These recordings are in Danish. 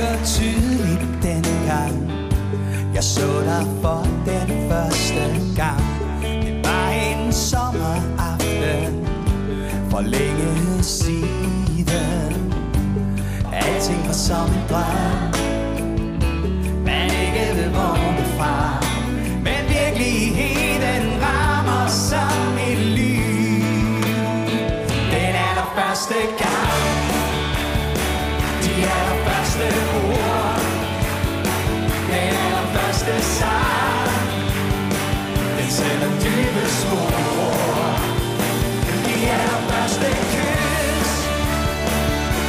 husker tydeligt dengang jeg så dig for den første gang. Det var en sommeraften for længe siden. Alting var som en drøm, man ikke ved hvor det fra. Men virkeligheden rammer som et lyn. Den allerførste gang, de allerførste ord, den allerførste sang, den sætter dybe spor. De allerførste kys,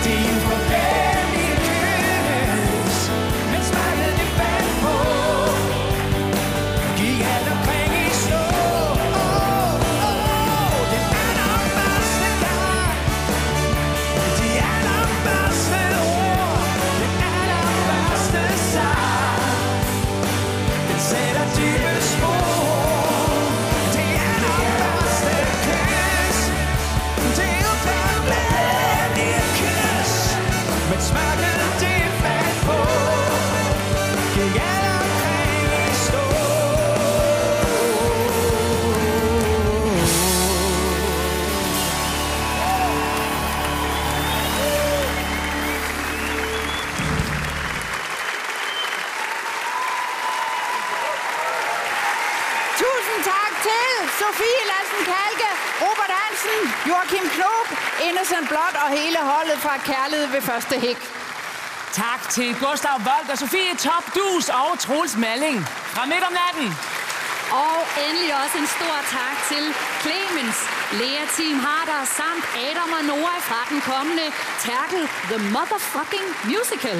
de uforvændelige kys, men smertet det fandt på, gik alt omkring i stå. Den allerførste gang, de allerførste ord, den allerførste sang, den sætter dybe spor. De allerførste kys, de uforvændelige kys, men smertet det fandt på, gik alt omkring i stå. Tusind tak til Sofie Lassen-Kahlke, Robert Hansen, Joachim Knop, Innocent Blot og hele holdet fra Kærlighed ved første hik. Tak til Gustav Wolt og Sofie Top Dus og Troels Malling fra Midt om natten. Og endelig også en stor tak til Clemens, Lea Team Harder samt Adam og Nora fra den kommende Terkel The Motherfucking Musical.